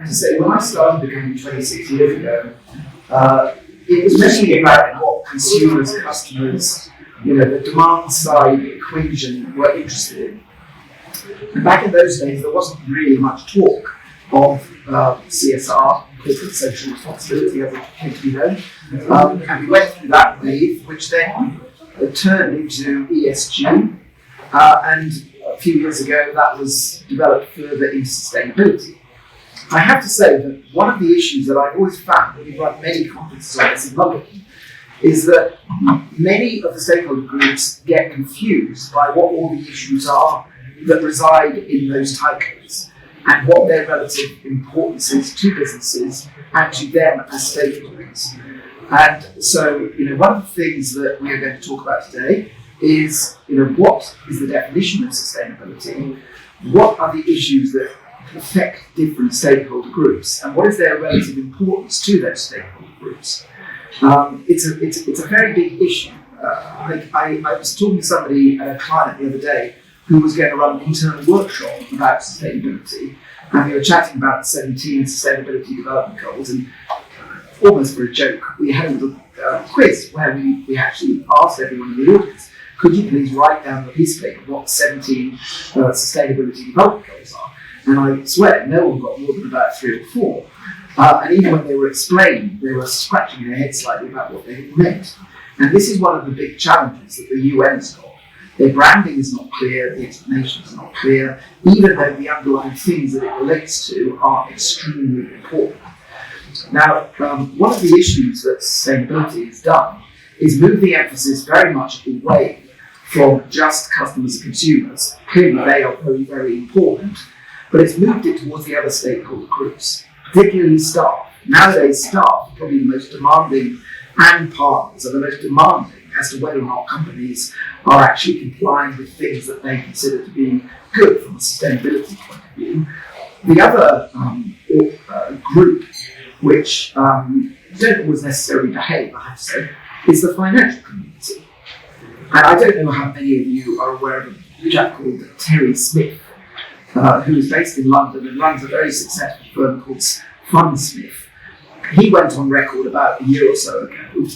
to say, when I started the company 26 years ago, it was mainly about what consumers, customers, the demand side equation were interested in. And back in those days, there wasn't really much talk of CSR, corporate social responsibility, as it came to be known. And we went through that wave, which then turned into ESG. And a few years ago, that was developed further into sustainability. I have to say that one of the issues that I've always found when we've run many conferences like this in London is that many of the stakeholder groups get confused by what all the issues are that reside in those titles and what their relative importance is to businesses and to them as stakeholders. And so, one of the things that we are going to talk about today is, what is the definition of sustainability? What are the issues that affect different stakeholder groups, and what is their relative importance to those stakeholder groups? It's a very big issue. I was talking to somebody, a client the other day, who was going to run an internal workshop about sustainability, and we were chatting about the 17 Sustainability Development Goals, and almost for a joke, we had a little quiz where we actually asked everyone in the audience, could you please write down on a piece of paper what 17 Sustainability Development Goals are? And I swear, no one got more than about 3 or 4. And even when they were explained, they were scratching their heads slightly about what they meant. And this is one of the big challenges that the UN's got. Their branding is not clear, the explanation is not clear, even though the underlying things that it relates to are extremely important. Now, one of the issues that sustainability has done is move the emphasis very much away from just customers and consumers. Clearly, they are very, very important, but it's moved it towards the other stakeholder groups, particularly staff. Nowadays, staff are probably the most demanding, and partners are the most demanding as to whether or not companies are actually complying with things that they consider to be good from a sustainability point of view. The other group, which don't always necessarily behave, I have to say, is the financial community. And I don't know how many of you are aware of a chap called Terry Smith, who is based in London and runs a very successful firm called Fundsmith. He went on record about a year or so ago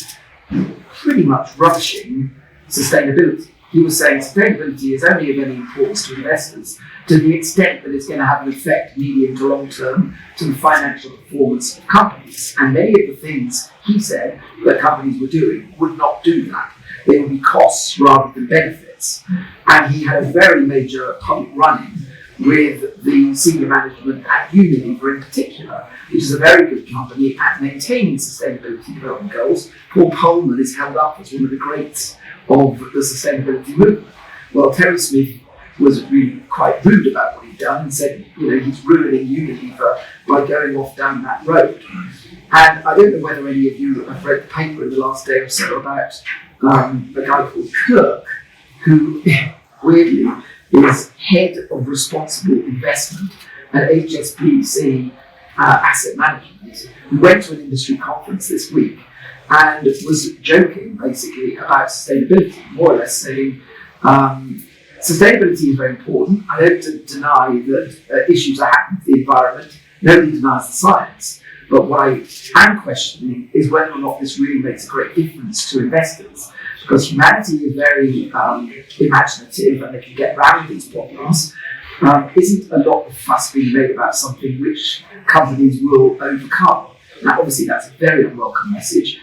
pretty much rushing sustainability. He was saying sustainability is only of any importance to investors to the extent that it's going to have an effect medium to long term to the financial performance of companies. And many of the things he said that companies were doing would not do that. They would be costs rather than benefits. And he had a very major public run-in with the senior management at Unilever in particular, which is a very good company at maintaining sustainability development goals. Paul Polman is held up as one of the greats of the sustainability movement. Well, Terry Smith was really quite rude about what he'd done and said, he's ruining Unilever by going off down that road. And I don't know whether any of you have read the paper in the last day or so about a guy called Kirk, who weirdly is head of responsible investment at HSBC Asset Management, who went to an industry conference this week and was joking basically about sustainability, more or less saying sustainability is very important. I don't deny that issues are happening to the environment. Nobody denies the science. But what I am questioning is whether or not this really makes a great difference to investors. Because humanity is very imaginative and they can get around these problems. Isn't a lot of fuss being made about something which companies will overcome? Now, obviously, that's a very unwelcome message.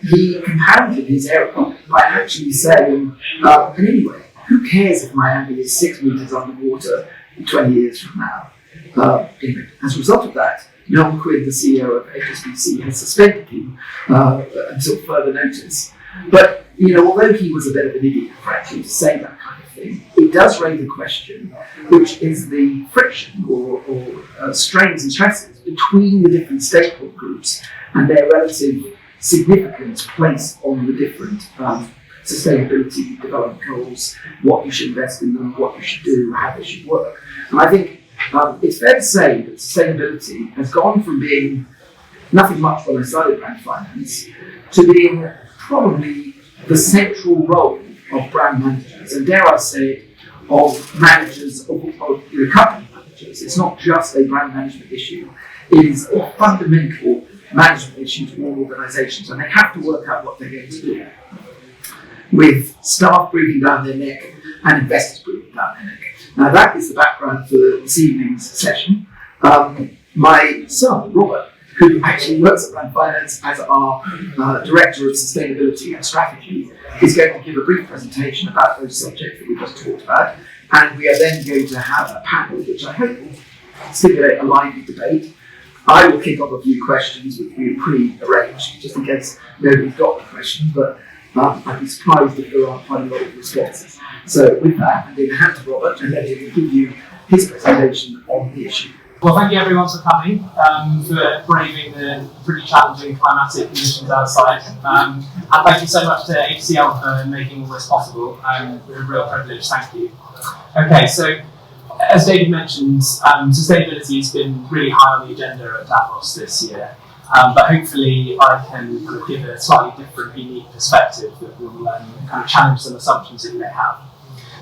He compounded his error by actually saying, and anyway, who cares if Miami is 6 meters underwater 20 years from now? Anyway, as a result of that, Noel Quinn, the CEO of HSBC, has suspended him until further notice. But although he was a bit of an idiot, frankly, to say that kind of thing, it does raise a question, which is the friction or strains and stresses between the different stakeholder groups and their relative significance placed on the different sustainability development goals, what you should invest in them, what you should do, how they should work. And I think it's fair to say that sustainability has gone from being nothing much when I started brand finance to being probably the central role of brand managers, and dare I say it, of managers, of company managers. It's not just a brand management issue. is a fundamental management issue to all organisations, and they have to work out what they're going to do, with staff breathing down their neck and investors breathing down their neck. Now that is the background for this evening's session. My son, Robert, who actually works at Brand Finance as our Director of Sustainability and Strategy, is going to give a brief presentation about those subjects that we just talked about. And we are then going to have a panel, which I hope will stimulate a lively debate. I will kick off a few questions, which we pre-arranged, just in case nobody's got the questions, but I'd be surprised if there aren't quite a lot of responses. So with that, I'm going to hand to Robert and let him give you his presentation on the issue. Well, thank you everyone for coming, for braving the pretty challenging climatic conditions outside. And thank you so much to HCL for making all this possible. We're a real privilege, thank you. Okay, so as David mentioned, sustainability has been really high on the agenda at Davos this year. But hopefully I can kind of give a slightly different, unique perspective that will kind of challenge some assumptions that you may have.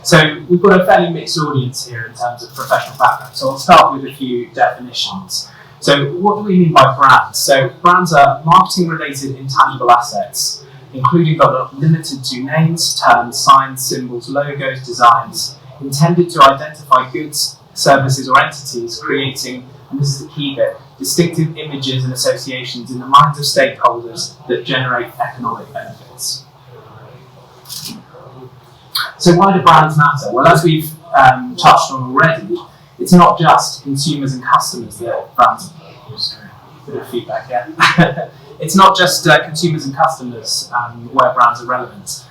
So we've got a fairly mixed audience here in terms of professional background. So I'll start with a few definitions. So what do we mean by brands? So brands are marketing-related intangible assets, including but not limited to names, terms, signs, symbols, logos, designs, intended to identify goods, services or entities, creating, and this is the key bit, distinctive images and associations in the minds of stakeholders that generate economic benefits. So why do brands matter? Well, as we've touched on already, it's not just consumers and customers that brands. Bit of feedback here. It's not just consumers and customers where brands are relevant.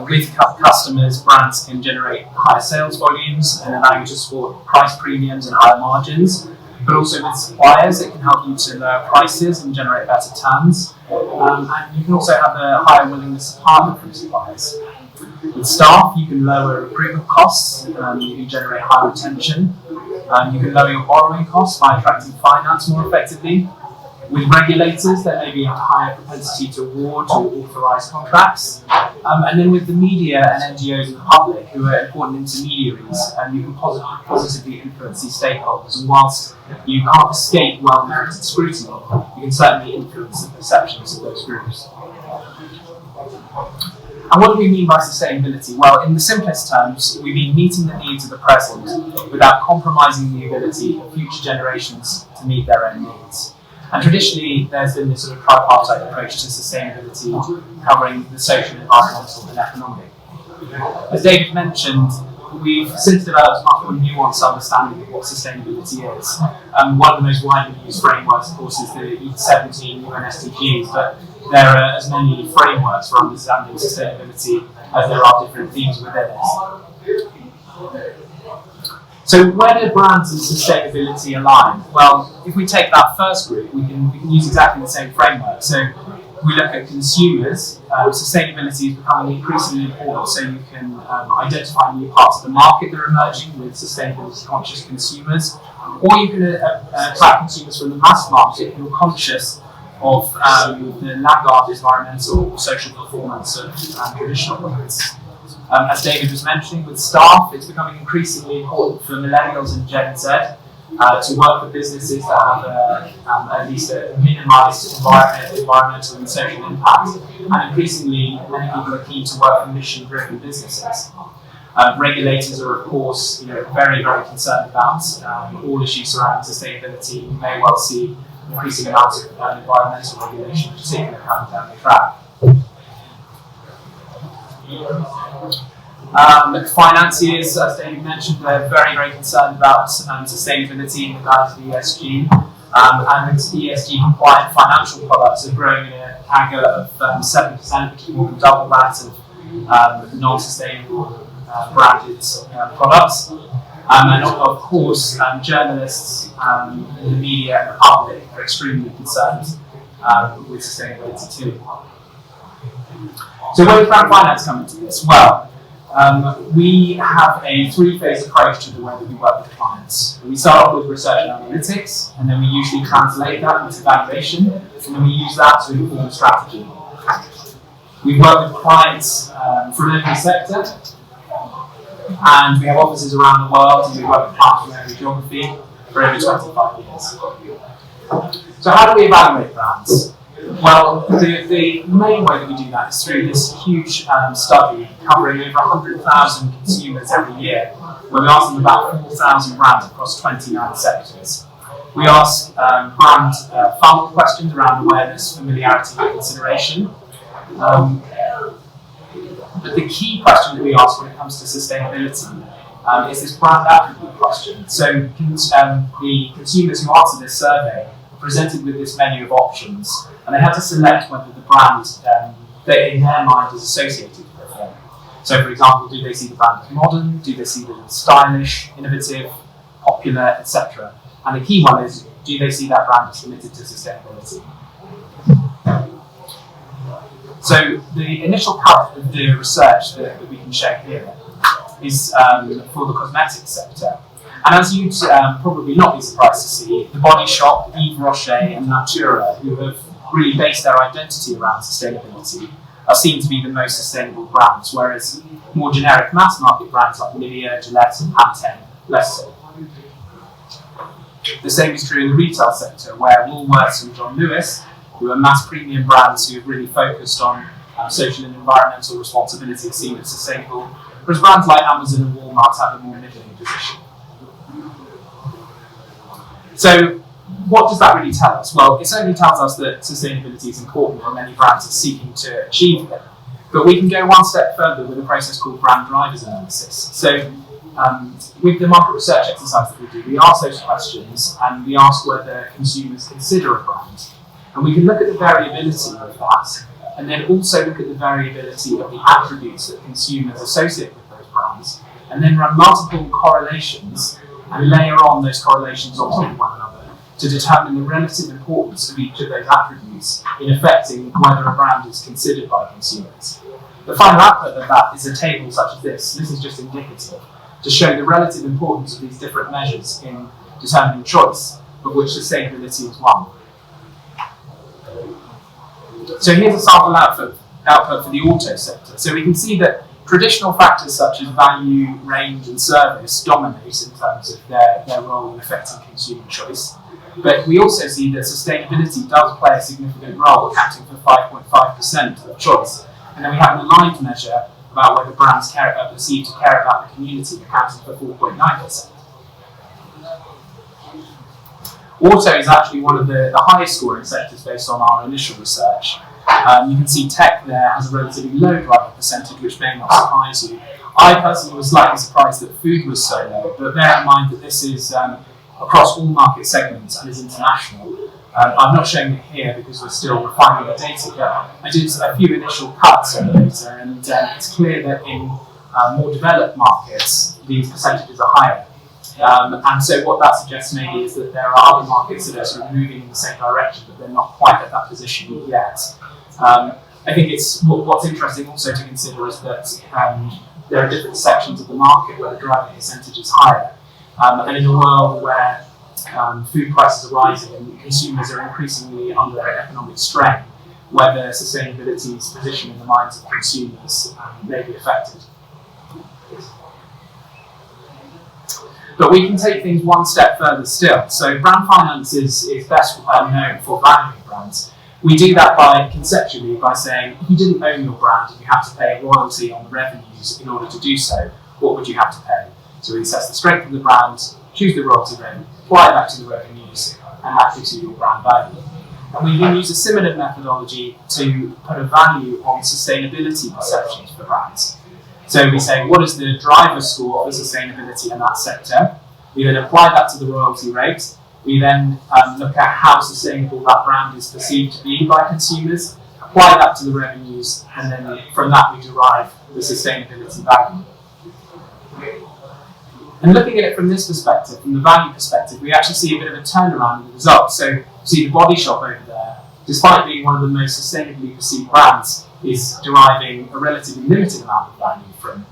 With customers, brands can generate higher sales volumes and allow you to support price premiums and higher margins. But also with suppliers, it can help you to lower prices and generate better terms. And you can also have a higher willingness to partner from suppliers. With staff, you can lower recruitment costs, you can generate higher retention, you can lower your borrowing costs by attracting finance more effectively. With regulators, there may be a higher propensity to award or authorise contracts. And then with the media and NGOs and the public, who are important intermediaries, you can positively influence these stakeholders. And whilst you can't escape well-merited scrutiny, you can certainly influence the perceptions of those groups. And what do we mean by sustainability? Well, in the simplest terms, we mean meeting the needs of the present without compromising the ability of future generations to meet their own needs. And traditionally, there's been this sort of tripartite approach to sustainability, covering the social, environmental, and economic. As David mentioned, we've since developed a much more nuanced understanding of what sustainability is. One of the most widely used frameworks, of course, is the 17 UN SDGs, but there are as many frameworks for understanding sustainability as there are different themes within it. So where do brands and sustainability align? Well, if we take that first group, we can use exactly the same framework. So we look at consumers, sustainability is becoming increasingly important, so you can identify new parts of the market that are emerging with sustainability conscious consumers, or you can attract consumers from the mass market who are conscious of the laggard environmental or social performance of traditional brands. As David was mentioning, with staff, it's becoming increasingly important for millennials and Gen Z to work with businesses that have at least a minimised environmental and social impact. And increasingly, many people are keen to work for mission-driven businesses. Regulators are, of course, very, very concerned about all issues surrounding sustainability. You may well see increasing amounts of environmental regulation, particularly coming down the track. Financiers, as David mentioned, they're very, very concerned about sustainability in regards to ESG. And ESG compliant financial products are growing at a CAGR of 7%, which is more than double that of non-sustainable branded products. And of course, journalists, the media and the public are extremely concerned with sustainability too. So where does brand finance come into this? Well, we have a three-phase approach to the way that we work with clients. We start off with research and analytics, and then we usually translate that into valuation, and then we use that to inform strategy. We work with clients from every sector, and we have offices around the world, and we work with clients from every geography. for over 25 years. So how do we evaluate brands? Well, the main way that we do that is through this huge study covering over 100,000 consumers every year, where we ask them about 4,000 brands across 29 sectors. We ask brand funnel questions around awareness, familiarity, and consideration. But the key question that we ask when it comes to sustainability is this brand attribute question. So the consumers who answer this survey are presented with this menu of options, and they have to select whether the brand that in their mind is associated with them. So for example, do they see the brand as modern? Do they see it as stylish, innovative, popular, etc.? And the key one is, do they see that brand as committed to sustainability? So the initial cut of the research that we can show here is for the cosmetics sector. And as you'd probably not be surprised to see, The Body Shop, Yves Rocher and Natura, who have really based their identity around sustainability, are seen to be the most sustainable brands, whereas more generic mass market brands like Nivea, Gillette and Pantene, less so. The same is true in the retail sector, where Woolworths and John Lewis, who are mass premium brands who have really focused on social and environmental responsibility, are seen as sustainable, whereas brands like Amazon and Walmart have a more middling position. So what does that really tell us? Well, it certainly tells us that sustainability is important and many brands are seeking to achieve it. But we can go one step further with a process called brand drivers analysis. So with the market research exercise that we do, we ask those questions and we ask whether consumers consider a brand. And we can look at the variability of that, and then also look at the variability of the attributes that consumers associate with those brands, and then run multiple correlations and layer on those correlations on top of one another to determine the relative importance of each of those attributes in affecting whether a brand is considered by consumers. The final output of that is a table such as this. This is just indicative to show the relative importance of these different measures in determining choice, of which sustainability is one. So here's a sample output for the auto sector. So we can see that traditional factors such as value, range and service dominate in terms of their role in affecting consumer choice. But we also see that sustainability does play a significant role, accounting for 5.5% of choice. And then we have an aligned measure about whether brands are perceived to care about the community, accounting for 4.9%. Auto is actually one of the highest scoring sectors based on our initial research. You can see tech there has a relatively low driver percentage, which may not surprise you. I personally was slightly surprised that food was so low, but bear in mind that this is across all market segments and is international. I'm not showing it here because we're still refining the data, but I did a few initial cuts on the data, and it's clear that in more developed markets, these percentages are higher. And so what that suggests maybe is that there are other markets that are sort of moving in the same direction, but they're not quite at that position yet. I think what's interesting also to consider is that there are different sections of the market where the driving percentage is higher. And in a world where food prices are rising and consumers are increasingly under economic strain, whether sustainability's position in the minds of consumers may be affected. But we can take things one step further still. So brand finance is best known for valuing brands. We do that conceptually by saying, if you didn't own your brand and you had to pay a royalty on the revenues in order to do so, what would you have to pay? So we assess the strength of the brand, choose the royalty rate, apply that to the revenues, and that gives you your brand value. And we can use a similar methodology to put a value on sustainability perceptions for brands. So we say, what is the driver score for sustainability in that sector? We then apply that to the royalty rate. We then look at how sustainable that brand is perceived to be by consumers, apply that to the revenues, and then from that we derive the sustainability value. And looking at it from this perspective, from the value perspective, we actually see a bit of a turnaround in the results. So you see the Body Shop over there, despite being one of the most sustainably perceived brands, is deriving a relatively limited amount of value from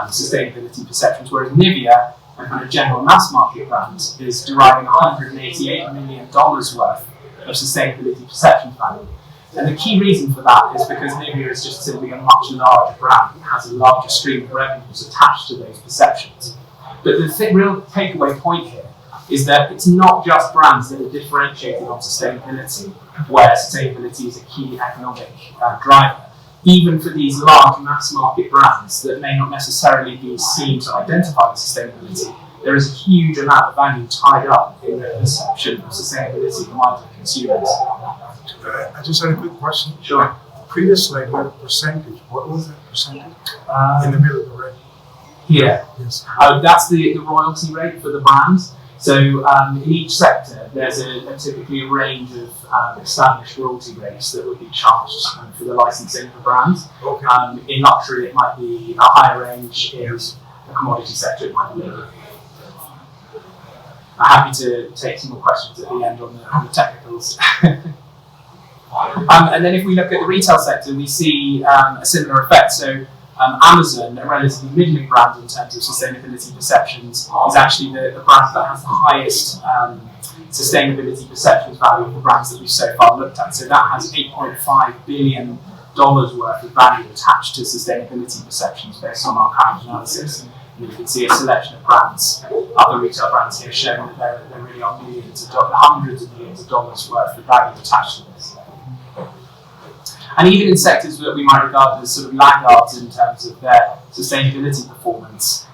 sustainability perceptions, whereas Nivea, a kind of general mass market brand, is deriving $188 million worth of sustainability perception value. And the key reason for that is because Nivea is just simply a much larger brand. It has a larger stream of revenues attached to those perceptions. But the real takeaway point here is that it's not just brands that are differentiated on sustainability, where sustainability is a key economic driver. Even for these large mass market brands that may not necessarily be seen to identify with sustainability, there is a huge amount of value tied up in the perception of sustainability among consumers. I just had a quick question. Sure. Previous slide, you had a percentage. What was that percentage? In the middle of the red. Here. Yes. That's the royalty rate for the brands. So in each sector, there's typically a range of established royalty rates that would be charged for the licensing for brands. Okay. In luxury, it might be a higher range. In the commodity sector, it might be lower. I'm happy to take some more questions at the end on the technicals. And then if we look at the retail sector, we see a similar effect. So Amazon, a relatively middling brand in terms of sustainability perceptions, is actually the brand that has the highest sustainability perceptions value of the brands that we've so far looked at. So that has $8.5 billion worth of value attached to sustainability perceptions based on our current analysis. And you can see a selection of brands, other retail brands here, showing that there really are hundreds of millions of dollars worth of value attached to this. And even in sectors that we might regard as sort of laggards in terms of their sustainability performance,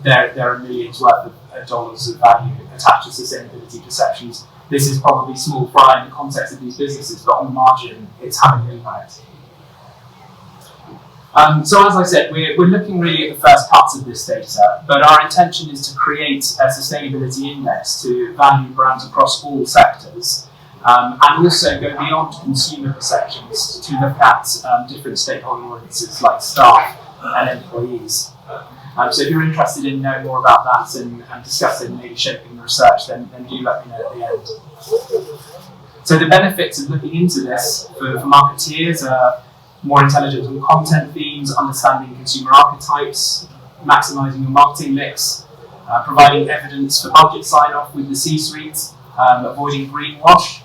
there are millions worth of dollars of value attached to sustainability perceptions. This is probably small fry in the context of these businesses, but on the margin, it's having an impact. So as I said, we're looking really at the first parts of this data, but our intention is to create a sustainability index to value brands across all sectors, and also go beyond consumer perceptions to look at different stakeholder audiences like staff and employees. So if you're interested in knowing more about that and discussing maybe shaping the research, then do let me know at the end. So the benefits of looking into this for marketeers are more intelligence on content themes, understanding consumer archetypes, maximising your marketing mix, providing evidence for budget sign-off with the C-suite, avoiding greenwash.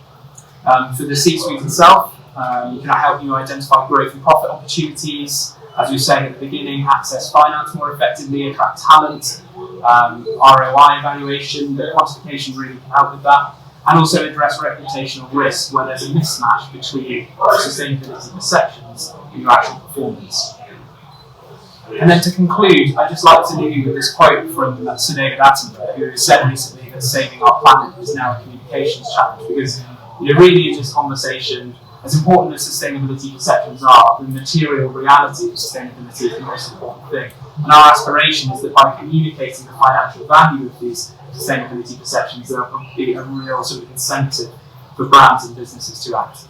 For the C-suite itself, can help you identify growth and profit opportunities, as we were saying at the beginning, access finance more effectively, attract talent, ROI evaluation, the quantification really can help with that, and also address reputational risk where there's a mismatch between sustainability perceptions and your actual performance. And then to conclude, I'd just like to leave you with this quote from Sir David Attenborough, who said recently that saving our planet is now a communications challenge, because really in this conversation, as important as sustainability perceptions are, the material reality of sustainability is the most important thing. And our aspiration is that by communicating the financial value of these sustainability perceptions, there will be a real sort of incentive for brands and businesses to act.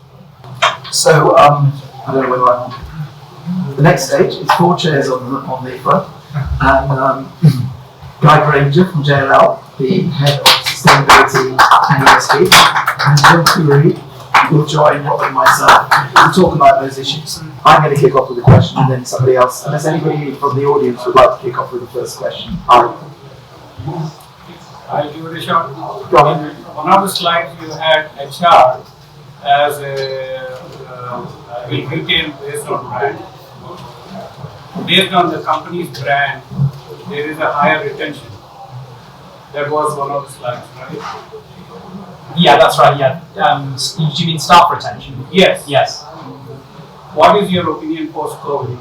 So, I don't know whether I'm on. The next stage is 4 chairs on the front, and Guy Grainger from JLL, the head of sustainability and ESG, and Jill Kouri will join Rob and myself to talk about those issues. I'm going to kick off with a question, and then somebody else. Unless anybody from the audience would like to kick off with the first question. I'll give it a shot. Go on. One of the slides you had HR as a retail based on brand. Based on the company's brand, there is a higher retention. That was one of the slides, right? Yeah, that's right. Yeah. Do you mean staff retention? Yes. Yes. What is your opinion post-COVID?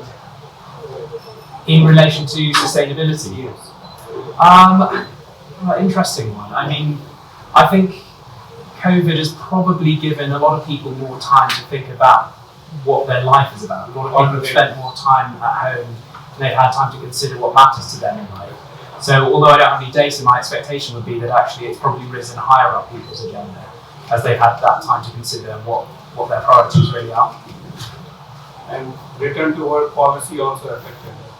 In relation to sustainability? Yes. Interesting one. I mean, I think COVID has probably given a lot of people more time to think about what their life is about. A lot of people have spent more time at home and they've had time to consider what matters to them in life. So although I don't have any data, my expectation would be that actually it's probably risen higher up people's agenda as they've had that time to consider what their priorities really are. And return to work policy also affected that.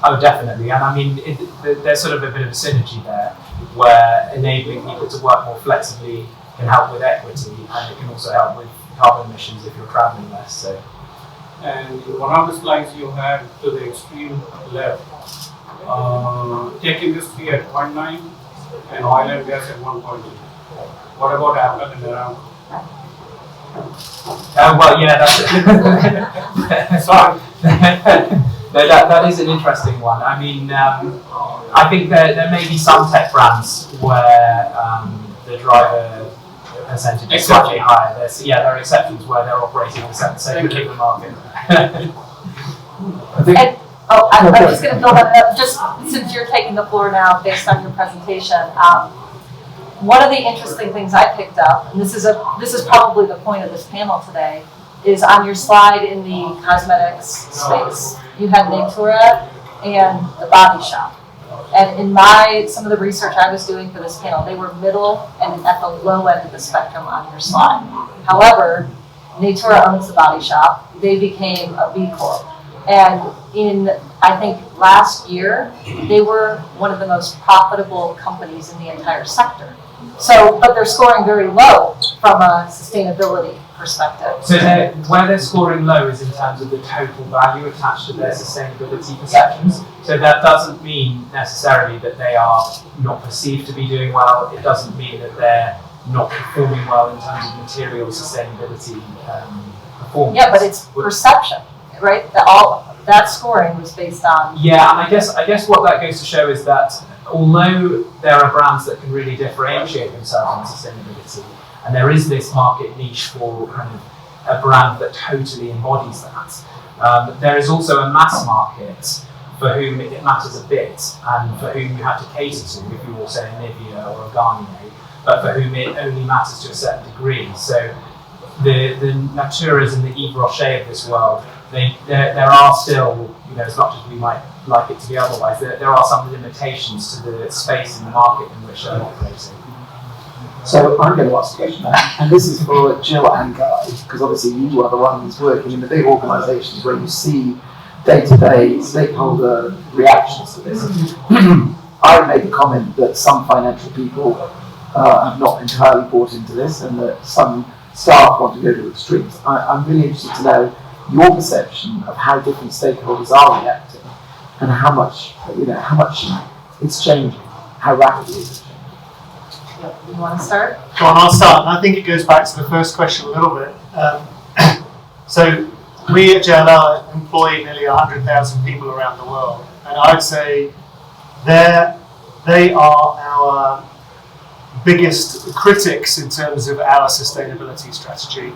Oh, definitely. And I mean, there's sort of a bit of a synergy there where enabling people to work more flexibly can help with equity, and it can also help with carbon emissions if you're traveling less. So. And one of the slides you had to the extreme left, tech industry at 0.9 and oil and gas at 1.2. What about Apple and Aramco? Well, yeah, that's it. Sorry. No, that is an interesting one. I mean, I think there may be some tech brands where the driver percentage is slightly higher. There are exceptions where they're operating in a certain segment of the market. I'm just going to build on that. Just since you're taking the floor now, based on your presentation, one of the interesting things I picked up, and this is probably the point of this panel today, is on your slide in the cosmetics space. You had Natura and the Body Shop. And in some of the research I was doing for this panel, they were middle and at the low end of the spectrum on your slide. However, Natura owns the Body Shop. They became a B Corp. And I think last year, they were one of the most profitable companies in the entire sector. So, but they're scoring very low from a sustainability perspective. So where they're scoring low is in terms of the total value attached to their sustainability perceptions. So that doesn't mean necessarily that they are not perceived to be doing well. It doesn't mean that they're not performing well in terms of material sustainability performance. Yeah, but it's perception, right? That scoring was based on. Yeah, and I guess what that goes to show is that although there are brands that can really differentiate themselves on sustainability, and there is this market niche for kind of a brand that totally embodies that, there is also a mass market for whom it matters a bit, and for whom you have to cater to, if you were say a Nivea or a Garnier, but for whom it only matters to a certain degree. So the Naturas and the Yves Rocher of this world, there are still, as much as we might like it to be otherwise, there are some limitations to the space in the market in which they're operating. So I'm going to ask a question now, and this is for Jill and Guy, because obviously you are the ones working in the big organisations where you see day-to-day stakeholder reactions to this. I made the comment that some financial people have not entirely bought into this, and that some staff want to go to extremes. I'm really interested to know your perception of how different stakeholders are reacting, and how much it's changing, how rapidly it's changing. You want to start? Go on, I'll start. And I think it goes back to the first question a little bit. So we at JLL employ nearly 100,000 people around the world, and I'd say they are our biggest critics in terms of our sustainability strategy,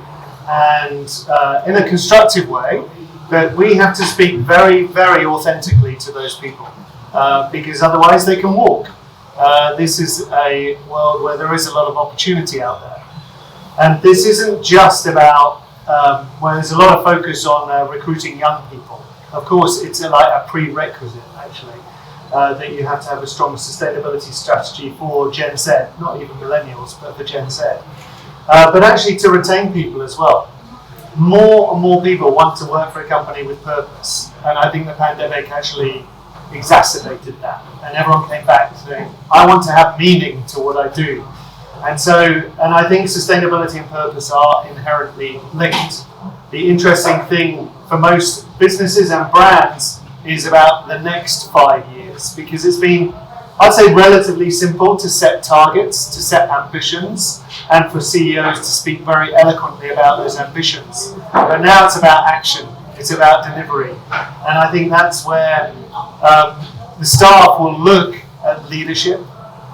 and in a constructive way, that we have to speak very, very authentically to those people, because otherwise they can walk. This is a world where there is a lot of opportunity out there. And this isn't just about, where there's a lot of focus on recruiting young people. Of course, it's like a prerequisite, actually, that you have to have a strong sustainability strategy for Gen Z, not even millennials, but for Gen Z. But actually to retain people as well. More and more people want to work for a company with purpose. And I think the pandemic actually exacerbated that, and everyone came back saying, I want to have meaning to what I do. And I think sustainability and purpose are inherently linked. The interesting thing for most businesses and brands is about the next 5 years, because it's been, I'd say, relatively simple to set targets, to set ambitions, and for CEOs to speak very eloquently about those ambitions. But now it's about action. It's about delivery. And I think that's where the staff will look at leadership,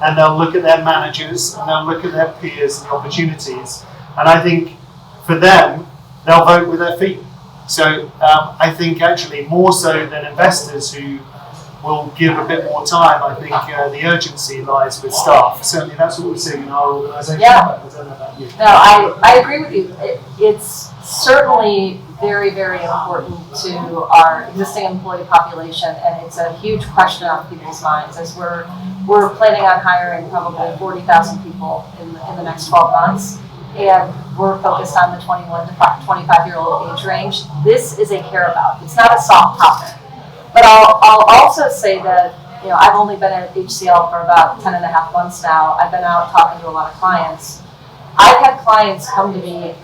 and they'll look at their managers, and they'll look at their peers and the opportunities. And I think for them, they'll vote with their feet. So I think actually more so than investors who will give a bit more time, I think the urgency lies with staff. Certainly that's what we're seeing in our organisation. Yeah. I don't know about you. No, I agree with you. It's certainly very, very important to our existing employee population, and it's a huge question on people's minds as we're planning on hiring probably 40,000 people in the next 12 months, and we're focused on the 21 to 25-year-old age range. This is a care about. It's not a soft topic. But I'll also say that, I've only been at HCL for about 10 and a half months now. I've been out talking to a lot of clients. I've had clients come to me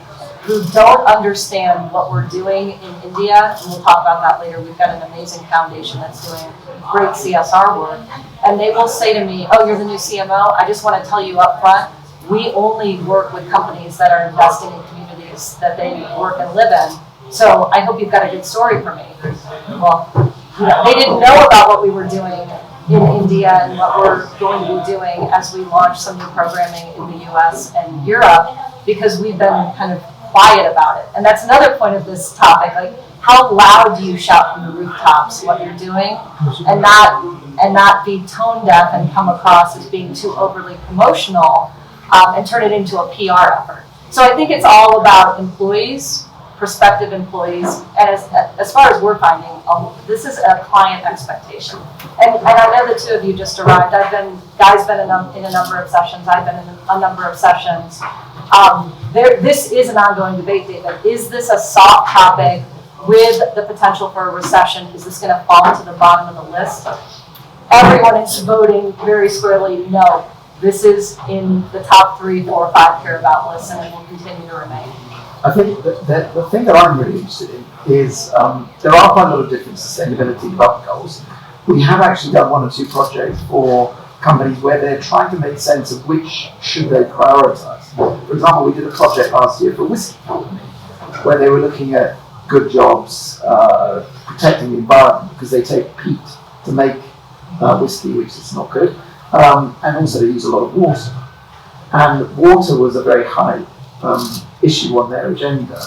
who don't understand what we're doing in India, and we'll talk about that later. We've got an amazing foundation that's doing great CSR work, and they will say to me, oh, you're the new CMO? I just want to tell you up front, we only work with companies that are investing in communities that they work and live in, so I hope you've got a good story for me. Well, they didn't know about what we were doing in India and what we're going to be doing as we launch some new programming in the US and Europe, because we've been kind of quiet about it. And that's another point of this topic, like how loud do you shout from the rooftops what you're doing and not be tone deaf and come across as being too overly promotional and turn it into a PR effort. So I think it's all about employees, prospective employees, and as far as we're finding, this is a client expectation. And I know the two of you just arrived. Guy's been in a number of sessions. I've been in a number of sessions. This is an ongoing debate, David. Is this a soft topic with the potential for a recession? Is this going to fall to the bottom of the list? Everyone is voting very squarely no. This is in the top 3, 4, 5 care about lists, and it will continue to remain. I think that the thing that I'm really interested in is there are quite a lot of different sustainability development goals. We have actually done 1 or 2 projects for companies where they're trying to make sense of which should they prioritize. For example, we did a project last year for a whiskey company where they were looking at good jobs, protecting the environment because they take peat to make whiskey, which is not good, and also they use a lot of water. And water was a very high issue on their agenda.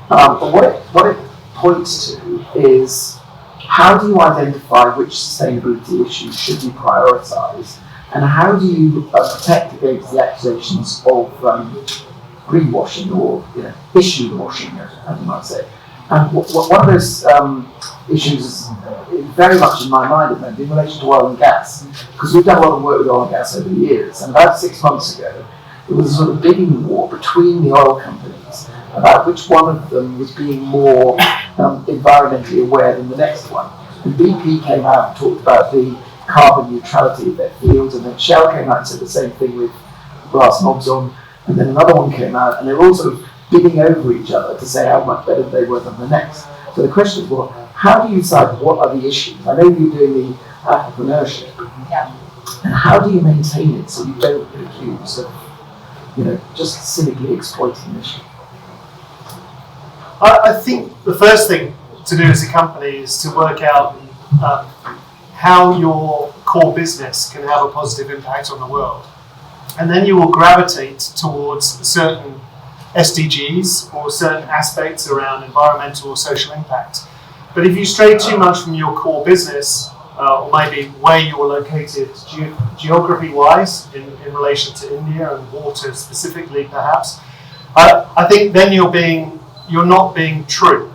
But what it points to is how do you identify which sustainability issues should be prioritised, and how do you protect against the accusations of greenwashing or issue washing, as you might say. And one of those issues is very much in my mind at the moment in relation to oil and gas, because we've done a lot of work with oil and gas over the years, and about 6 months ago there was a sort of bidding war between the oil companies about which one of them was being more environmentally aware than the next one. And BP came out and talked about the carbon neutrality of their fields, and then Shell came out and said the same thing with glass knobs on, and then another one came out, and they were all sort of bidding over each other to say how much better they were than the next. So the question is, well, how do you decide what are the issues? I know you're doing the entrepreneurship, and how do you maintain it so you don't get accused of just cynically exploiting the issue? I think the first thing to do as a company is to work out how your core business can have a positive impact on the world. And then you will gravitate towards certain SDGs or certain aspects around environmental or social impact. But if you stray too much from your core business, or maybe where you're located geography-wise in relation to India and water specifically perhaps, I think then you're not being true,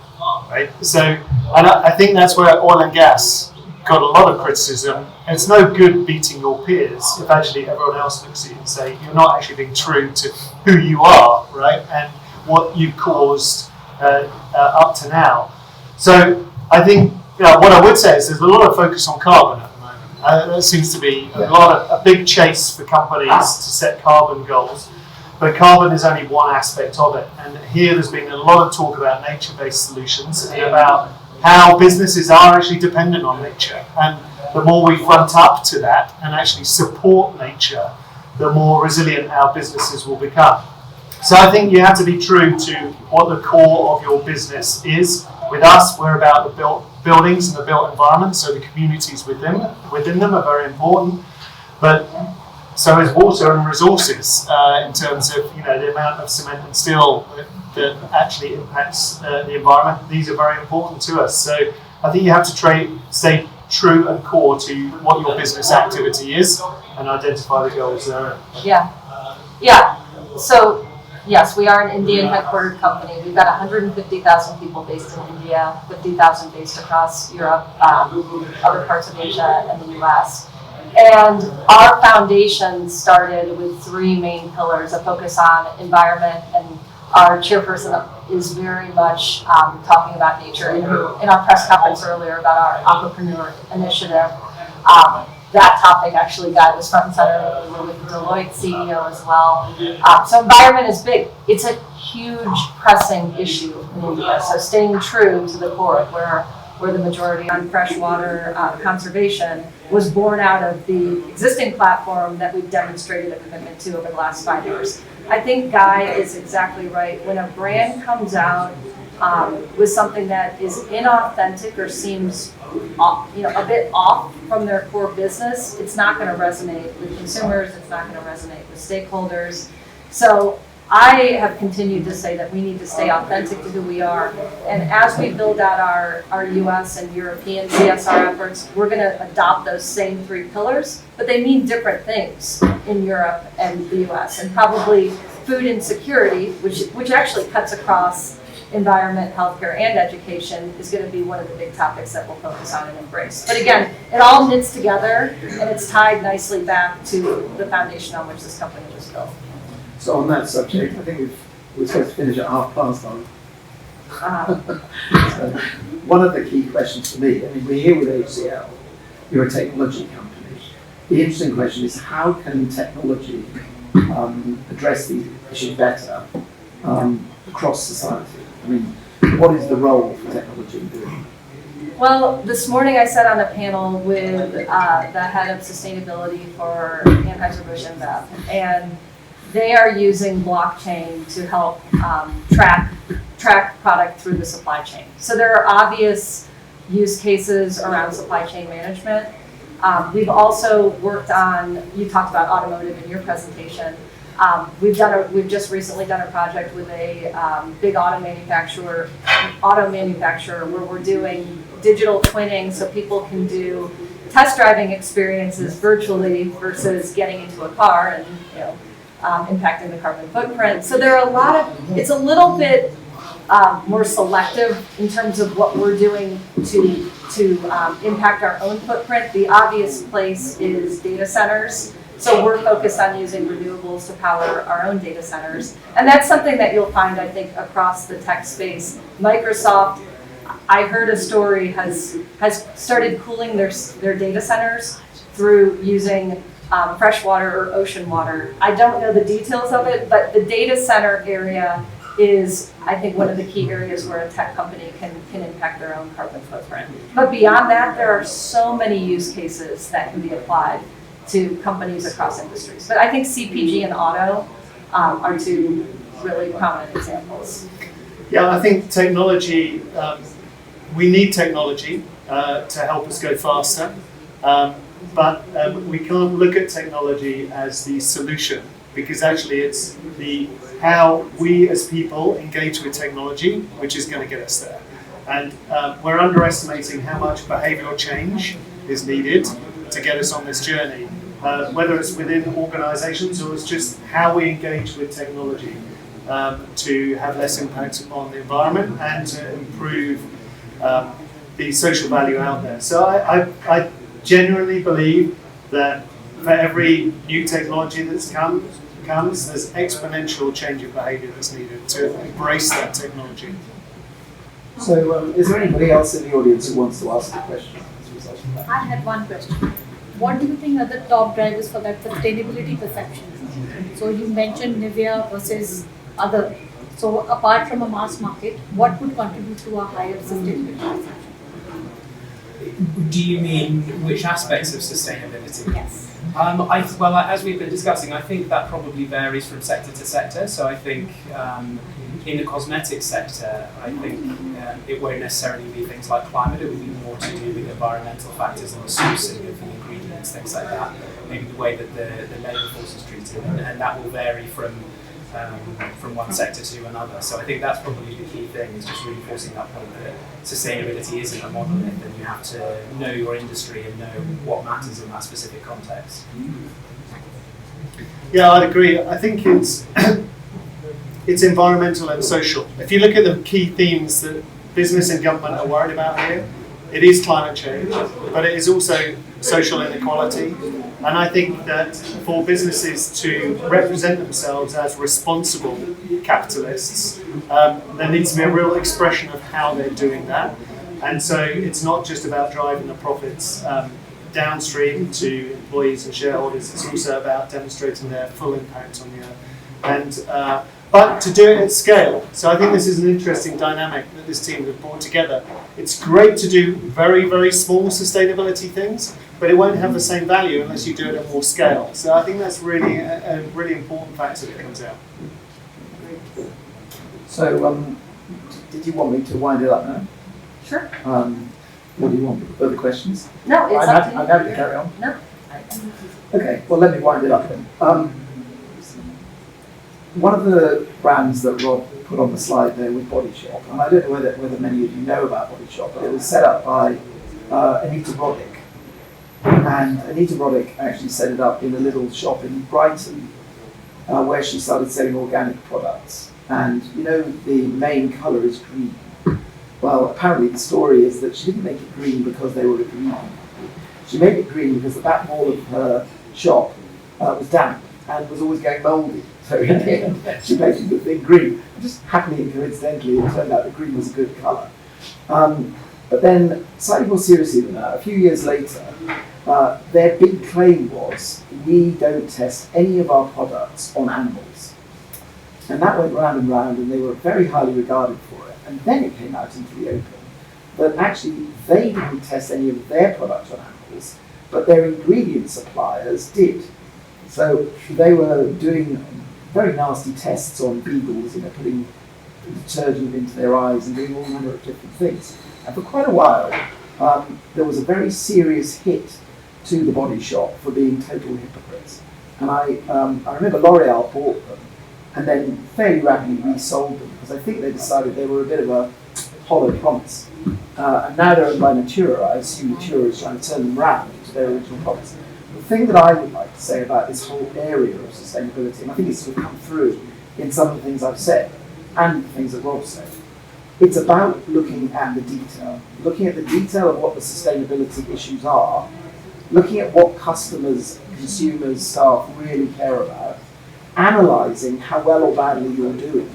right? So, and I think that's where oil and gas got a lot of criticism. And it's no good beating your peers if actually everyone else looks at you and say you're not actually being true to who you are, right? And what you've caused up to now. So I think what I would say is there's a lot of focus on carbon at the moment. There seems to be a big chase for companies to set carbon goals. But carbon is only one aspect of it. And here there's been a lot of talk about nature-based solutions and about how businesses are actually dependent on nature. And the more we front up to that and actually support nature, the more resilient our businesses will become. So I think you have to be true to what the core of your business is. With us, we're about the built buildings and the built environment, so the communities within them are very important. But so is water and resources in terms of the amount of cement and steel that actually impacts the environment. These are very important to us. So I think you have to stay true and core to what your business activity is and identify the goals there. Yeah. So yes, we are an Indian headquartered company. We've got 150,000 people based in India, 50,000 based across Europe, other parts of Asia, and the US. And our foundation started with 3 main pillars: a focus on environment, and our chairperson is very much talking about nature. In our press conference earlier about our Aquapreneur initiative, that topic actually was front and center. We were with Deloitte CEO as well. So environment is big. It's a huge pressing issue in India. So staying true to the core of where the majority on freshwater conservation was born out of the existing platform that we've demonstrated a commitment to over the last 5 years. I think Guy is exactly right. When a brand comes out with something that is inauthentic or seems a bit off from their core business, it's not going to resonate with consumers, it's not going to resonate with stakeholders. So I have continued to say that we need to stay authentic to who we are. And as we build out our US and European CSR efforts, we're going to adopt those same 3 pillars, but they mean different things in Europe and the US. And probably food insecurity, which actually cuts across environment, healthcare, and education, is going to be one of the big topics that we'll focus on and embrace. But again, it all knits together, and it's tied nicely back to the foundation on which this company was built. So on that subject, I think we're supposed to finish at 5:30. So one of the key questions for me, I mean, we're here with HCL, you're a technology company. The interesting question is, how can technology address these issues better across society? I mean, what is the role for technology in doing? Well, this morning I sat on a panel with the head of sustainability for Anheuser-Busch InBev, and they are using blockchain to help track product through the supply chain. So there are obvious use cases around supply chain management. We've also worked on, you talked about automotive in your presentation. We've just recently done a project with a big auto manufacturer where we're doing digital twinning so people can do test driving experiences virtually versus getting into a car and impacting the carbon footprint. So there are a lot of, it's a little bit more selective in terms of what we're doing to impact our own footprint. The obvious place is data centers. So we're focused on using renewables to power our own data centers. And that's something that you'll find, I think, across the tech space. Microsoft, I heard a story, has started cooling their data centers through using fresh water or ocean water. I don't know the details of it, but the data center area is, I think, one of the key areas where a tech company can impact their own carbon footprint. But beyond that, there are so many use cases that can be applied to companies across industries. But I think CPG and auto are 2 really prominent examples. Yeah, I think technology, we need technology to help us go faster. But we can't look at technology as the solution, because actually it's how we as people engage with technology which is going to get us there. And we're underestimating how much behavioural change is needed to get us on this journey, whether it's within organisations or it's just how we engage with technology to have less impact on the environment and to improve the social value out there. So I genuinely believe that for every new technology that's comes, there's exponential change of behaviour that's needed to embrace that technology. So is there anybody else in the audience who wants to ask a question as a result of that? I had one question. What do you think are the top drivers for that sustainability perception? So you mentioned Nivea versus other. So apart from a mass market, what would contribute to a higher sustainability perception? Do you mean which aspects of sustainability? Yes. Well, as we've been discussing, I think that probably varies from sector to sector. So I think in the cosmetic sector, I think it won't necessarily be things like climate. It will be more to do with environmental factors and the sourcing of the ingredients, things like that. Maybe the way that the labour force is treated, and that will vary from one sector to another. So I think that's probably the key thing, is just reinforcing that point that sustainability isn't a monolith, and you have to know your industry and know what matters in that specific context. Yeah, I'd agree. I think it's it's environmental and social. If you look at the key themes that business and government are worried about here, it is climate change, but it is also social inequality. And I think that for businesses to represent themselves as responsible capitalists, there needs to be a real expression of how they're doing that. And so it's not just about driving the profits downstream to employees and shareholders, it's also about demonstrating their full impact on the earth. And but to do it at scale. So I think this is an interesting dynamic that this team have brought together. It's great to do very, very small sustainability things, but it won't have the same value unless you do it at more scale. So I think that's really a really important factor that comes out. So did you want me to wind it up now? Sure. What do you want? Further questions? No, it's up to you. I'm happy to carry on. No. Okay, well, let me wind it up then. One of the brands that Rob put on the slide there was Body Shop, and I don't know whether many of you know about Body Shop, but it was set up by Anita Roddick. And Anita Roddick actually set it up in a little shop in Brighton, where she started selling organic products. And you know, the main colour is green. Well, apparently the story is that she didn't make it green because they were a green company. She made it green because the back wall of her shop was damp and was always going mouldy. So in the end, she painted the thing green. Just happily and coincidentally, it turned out that green was a good colour. But then, slightly more seriously than that, a few years later, their big claim was, we don't test any of our products on animals. And that went round and round, and they were very highly regarded for it. And then it came out into the open that actually they didn't test any of their products on animals, but their ingredient suppliers did. So they were doing very nasty tests on beagles, you know, putting detergent into their eyes and doing all manner of different things. And for quite a while, there was a very serious hit to the Body Shop for being total hypocrites. And I remember L'Oreal bought them and then fairly rapidly resold them because I think they decided they were a bit of a hollow promise. And now they're owned by Natura. I assume Natura is trying to turn them round into their original promise. The thing that I would like to say about this whole area of sustainability, and I think it's sort of come through in some of the things I've said and the things that Rob said, it's about looking at the detail of what the sustainability issues are, looking at what customers, consumers, staff really care about, analysing how well or badly you're doing,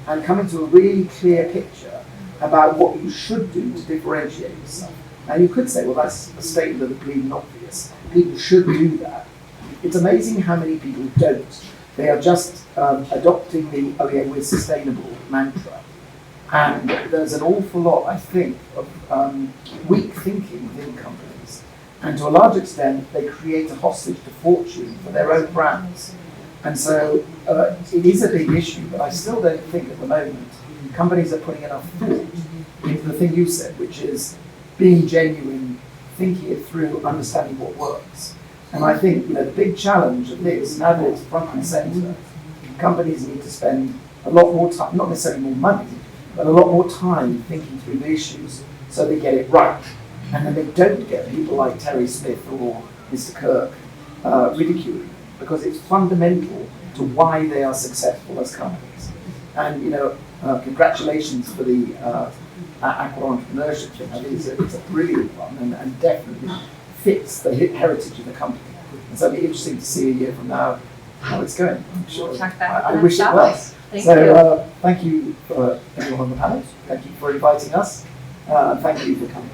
and coming to a really clear picture about what you should do to differentiate yourself. Now you could say, well, that's a statement of the bleeding obvious. People should do that. It's amazing how many people don't. They are just adopting the, oh yeah, we're sustainable mantra. And there's an awful lot, I think, of weak thinking within companies. And to a large extent, they create a hostage to fortune for their own brands. And so it is a big issue, but I still don't think at the moment companies are putting enough thought into the thing you said, which is being genuine, thinking it through, understanding what works. And I think, you know, the big challenge of this, now that it's front and centre, companies need to spend a lot more time, not necessarily more money, but a lot more time thinking through the issues so they get it right. And then they don't get people like Terry Smith or Mr. Kirk ridiculing, because it's fundamental to why they are successful as companies. And, you know, congratulations for the Aqua Entrepreneurship thing. I think it's a brilliant one and definitely fits the heritage of the company. And so it'll be interesting to see a year from now how it's going. I'm sure. We'll check back I with wish it Davos. well. Thank So you. thank you for everyone on the panel. Thank you for inviting us. And thank you for coming.